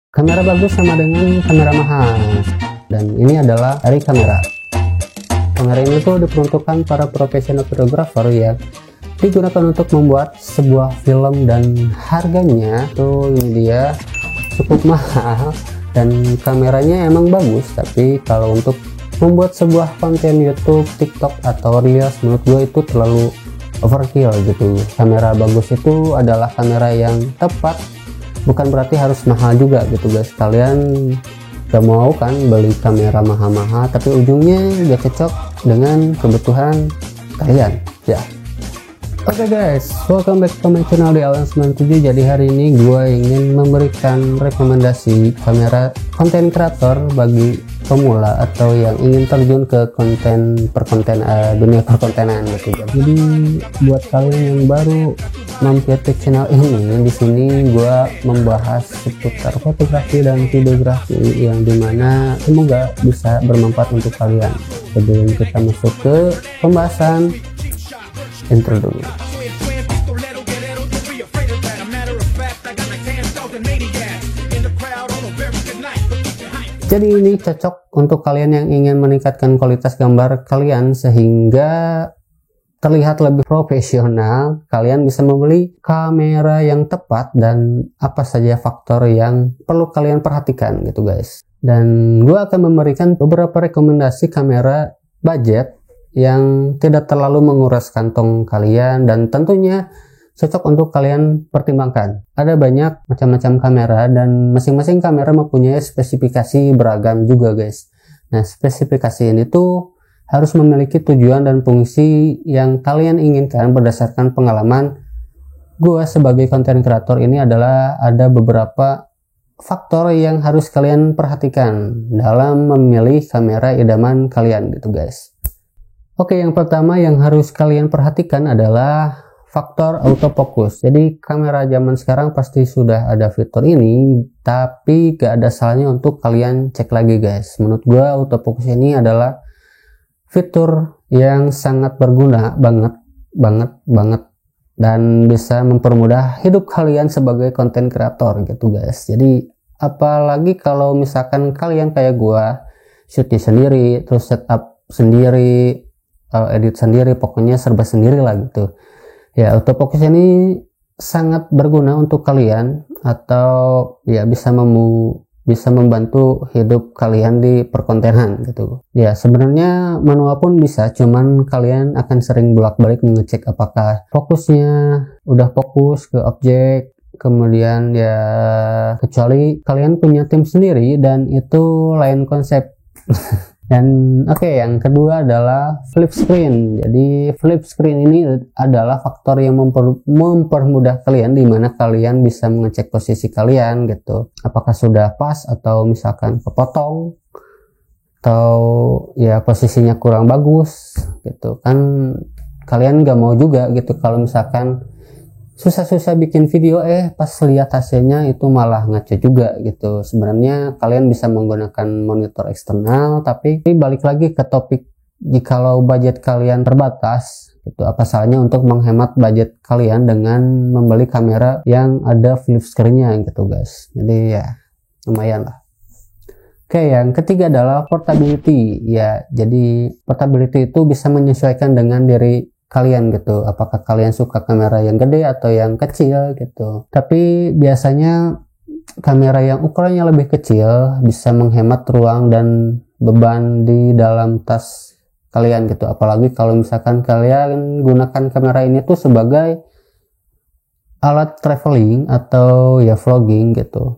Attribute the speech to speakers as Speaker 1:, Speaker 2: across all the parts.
Speaker 1: Kamera bagus sama dengan kamera mahal, dan ini adalah dari kamera. Kamera ini tuh diperuntukkan para profesional fotografer yang digunakan untuk membuat sebuah film, dan harganya tuh ini dia cukup mahal, dan kameranya emang bagus. Tapi kalau untuk membuat sebuah konten YouTube, TikTok atau Reels, menurut gue itu terlalu overkill gitu. Kamera bagus itu adalah kamera yang tepat, bukan berarti harus mahal juga gitu guys. Kalian gak mau kan beli kamera mahal-mahal tapi ujungnya gak cocok dengan kebutuhan kalian ya. Oke guys, welcome back to my channel di Alan97. Jadi hari ini gue ingin memberikan rekomendasi kamera konten kreator bagi pemula atau yang ingin terjun ke dunia perkontenan gitu. Jadi buat kalian yang baru mampir ke channel ini, di sini gue membahas seputar fotografi dan videografi yang dimana semoga bisa bermanfaat untuk kalian. Sebelum kita masuk ke pembahasan, intro dulu. Jadi ini cocok untuk kalian yang ingin meningkatkan kualitas gambar kalian sehingga terlihat lebih profesional. Kalian bisa membeli kamera yang tepat dan apa saja faktor yang perlu kalian perhatikan gitu guys. Dan gue akan memberikan beberapa rekomendasi kamera budget yang tidak terlalu menguras kantong kalian dan tentunya cocok untuk kalian pertimbangkan. Ada banyak macam-macam kamera dan masing-masing kamera mempunyai spesifikasi beragam juga guys. Nah, spesifikasi ini tuh harus memiliki tujuan dan fungsi yang kalian inginkan berdasarkan pengalaman gua sebagai konten kreator. Ini adalah ada beberapa faktor yang harus kalian perhatikan dalam memilih kamera idaman kalian gitu guys. Oke, yang pertama yang harus kalian perhatikan adalah faktor autofocus. Jadi kamera zaman sekarang pasti sudah ada fitur ini, tapi gak ada salahnya untuk kalian cek lagi guys. Menurut gua autofocus ini adalah fitur yang sangat berguna banget dan bisa mempermudah hidup kalian sebagai konten kreator gitu guys. Jadi apalagi kalau misalkan kalian kayak gua shootnya sendiri, terus setup sendiri, edit sendiri, pokoknya serba sendiri lah gitu ya. Autofocus ini sangat berguna untuk kalian atau ya bisa membantu hidup kalian di perkontenan gitu ya. Sebenarnya manual pun bisa, cuman kalian akan sering bolak-balik mengecek apakah fokusnya udah fokus ke objek. Kemudian ya kecuali kalian punya tim sendiri dan itu lain konsep. Dan oke, yang kedua adalah flip screen. Jadi flip screen ini adalah faktor yang mempermudah kalian, di mana kalian bisa mengecek posisi kalian gitu, apakah sudah pas atau misalkan kepotong atau ya posisinya kurang bagus gitu kan. Kalian gak mau juga gitu kalau misalkan susah-susah bikin video pas lihat hasilnya itu malah ngaco juga gitu. Sebenarnya kalian bisa menggunakan monitor eksternal, tapi balik lagi ke topik, jikalau budget kalian terbatas gitu, apa salahnya untuk menghemat budget kalian dengan membeli kamera yang ada flip screen-nya gitu guys. Jadi ya lumayan lah. Oke, yang ketiga adalah portability ya. Jadi portability itu bisa menyesuaikan dengan diri kalian gitu, apakah kalian suka kamera yang gede atau yang kecil gitu. Tapi biasanya kamera yang ukurannya lebih kecil bisa menghemat ruang dan beban di dalam tas kalian gitu, apalagi kalau misalkan kalian gunakan kamera ini tuh sebagai alat traveling atau ya vlogging gitu.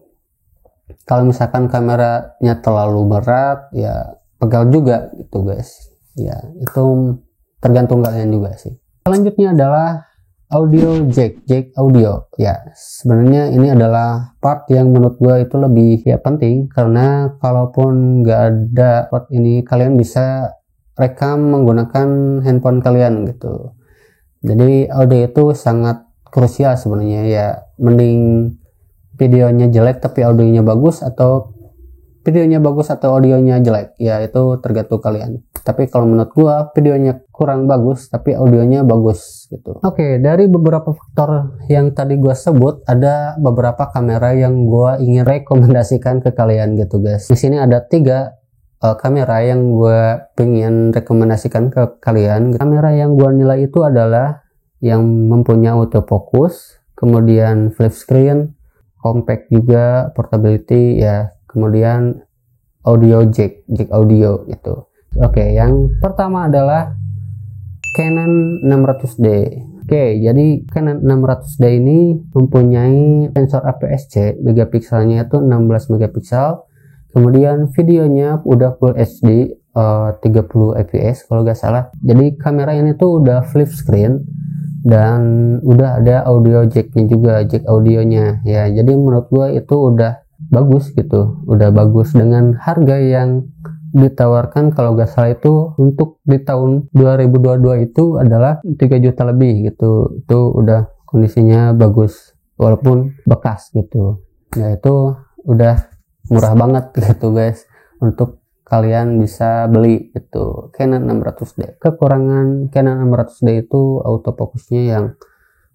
Speaker 1: Kalau misalkan kameranya terlalu berat ya pegal juga gitu guys ya, itu tergantung kalian juga sih. Selanjutnya adalah audio jack audio ya. Sebenarnya ini adalah part yang menurut gue itu lebih ya penting, karena kalaupun nggak ada part ini kalian bisa rekam menggunakan handphone kalian gitu. Jadi audio itu sangat krusial sebenarnya ya. Mending videonya jelek tapi audionya bagus, atau videonya bagus atau audionya jelek ya, itu tergantung kalian. Tapi kalau menurut gua videonya kurang bagus tapi audionya bagus gitu. Oke, dari beberapa faktor yang tadi gua sebut, ada beberapa kamera yang gua ingin rekomendasikan ke kalian gitu guys. Di sini ada 3 kamera yang gua pengen rekomendasikan ke kalian. Kamera yang gua nilai itu adalah yang mempunyai autofocus, kemudian flip screen, compact juga, portability ya, kemudian audio jack audio gitu. Oke, yang pertama adalah Canon 600D. Oke, jadi Canon 600D ini mempunyai sensor APS-C, megapikselnya itu 16 megapiksel. Kemudian videonya udah Full HD 30 fps kalau nggak salah. Jadi kamera ini tuh udah flip screen dan udah ada audio jacknya juga, jack audionya ya. Jadi menurut gua itu udah bagus gitu, udah bagus dengan harga yang ditawarkan kalau nggak salah itu untuk di tahun 2022 itu adalah 3 juta lebih gitu. Itu udah kondisinya bagus walaupun bekas gitu ya, itu udah murah banget gitu guys untuk kalian bisa beli itu Canon 600D. Kekurangan Canon 600D itu autofocusnya yang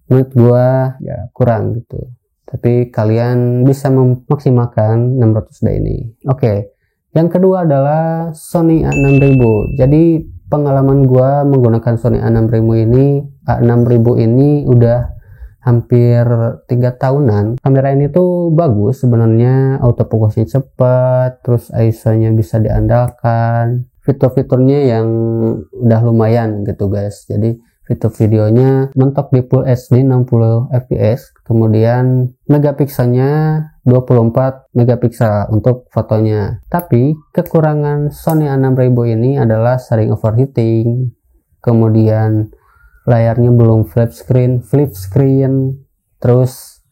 Speaker 1: menurut gua ya kurang gitu, tapi kalian bisa memaksimalkan 600D ini. Oke. Yang kedua adalah Sony A6000. Jadi pengalaman gua menggunakan Sony A6000 ini udah hampir 3 tahunan. Kamera ini tuh bagus sebenarnya, autofocusnya cepat, terus ISO-nya bisa diandalkan. Fitur-fiturnya yang udah lumayan gitu guys. Jadi fitur videonya mentok di Full HD 60 fps, kemudian megapikselnya 24 megapiksel untuk fotonya. Tapi kekurangan Sony A6000 ini adalah sering overheating, kemudian layarnya belum flip screen, terus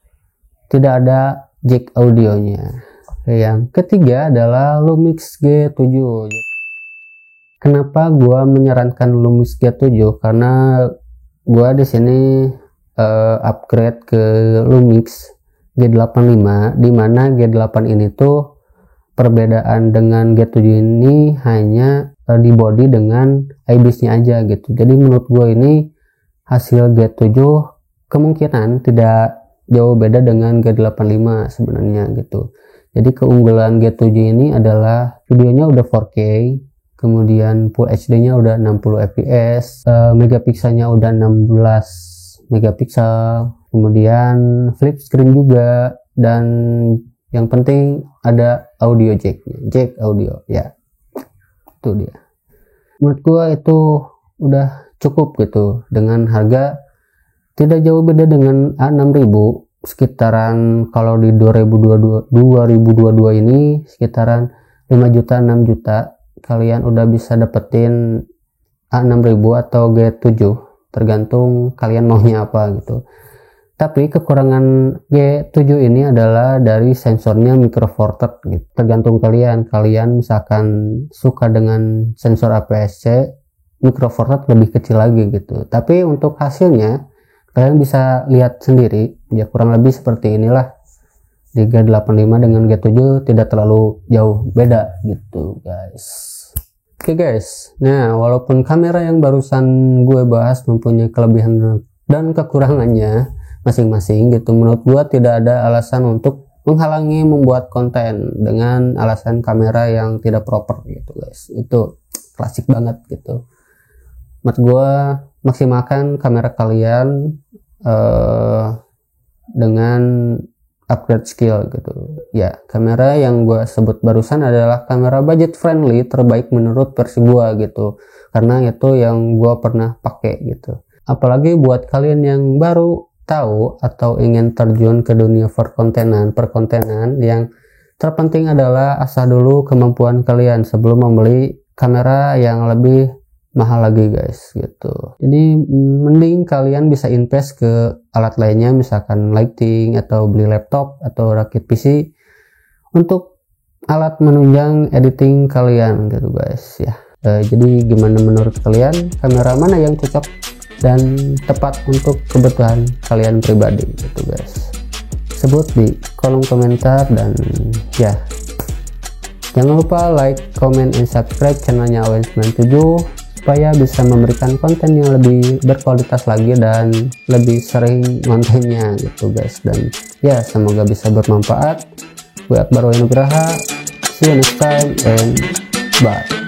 Speaker 1: tidak ada jack audionya. Yang ketiga adalah Lumix G7. Kenapa gua menyarankan Lumix G7? Karena gua di sini upgrade ke Lumix G85, dimana G8 ini tuh perbedaan dengan G7 ini hanya di body dengan IBIS-nya aja gitu. Jadi menurut gua ini hasil G7 kemungkinan tidak jauh beda dengan G85 sebenarnya gitu. Jadi keunggulan G7 ini adalah videonya udah 4K, kemudian Full HD-nya udah 60 fps, megapikselnya udah 16 megapiksel, kemudian flip screen juga, dan yang penting ada audio jack audio ya. Itu dia. Menurut gua itu udah cukup gitu dengan harga tidak jauh beda dengan A6000, sekitaran kalau di 2022 ini sekitaran 5 juta 6 juta kalian udah bisa dapetin A6000 atau G7 tergantung kalian maunya apa gitu. Tapi kekurangan G7 ini adalah dari sensornya micro four third gitu. Tergantung kalian misalkan suka dengan sensor APS-C, micro four third lebih kecil lagi gitu. Tapi untuk hasilnya kalian bisa lihat sendiri ya, kurang lebih seperti inilah. Di G85 dengan G7 tidak terlalu jauh beda gitu guys. Oke guys, nah walaupun kamera yang barusan gue bahas mempunyai kelebihan dan kekurangannya masing-masing gitu, menurut gue tidak ada alasan untuk menghalangi membuat konten dengan alasan kamera yang tidak proper gitu guys. Itu klasik banget gitu. Menurut gue maksimalkan kamera kalian dengan upgrade skill gitu ya. Kamera yang gue sebut barusan adalah kamera budget friendly terbaik menurut versi gue gitu, karena itu yang gue pernah pakai gitu. Apalagi buat kalian yang baru tahu atau ingin terjun ke dunia perkontenan, yang terpenting adalah asah dulu kemampuan kalian sebelum membeli kamera yang lebih mahal lagi guys gitu. Jadi mending kalian bisa invest ke alat lainnya, misalkan lighting atau beli laptop atau rakit PC untuk alat menunjang editing kalian gitu guys ya. Jadi gimana menurut kalian, kamera mana yang cocok dan tepat untuk kebutuhan kalian pribadi gitu guys? Sebut di kolom komentar dan ya, Jangan lupa like, comment, and subscribe channelnya Awen97 supaya bisa memberikan konten yang lebih berkualitas lagi dan lebih sering kontennya gitu guys. Dan ya, semoga bisa bermanfaat. Gue Akbar Wayan Nugraha, see you next time and bye.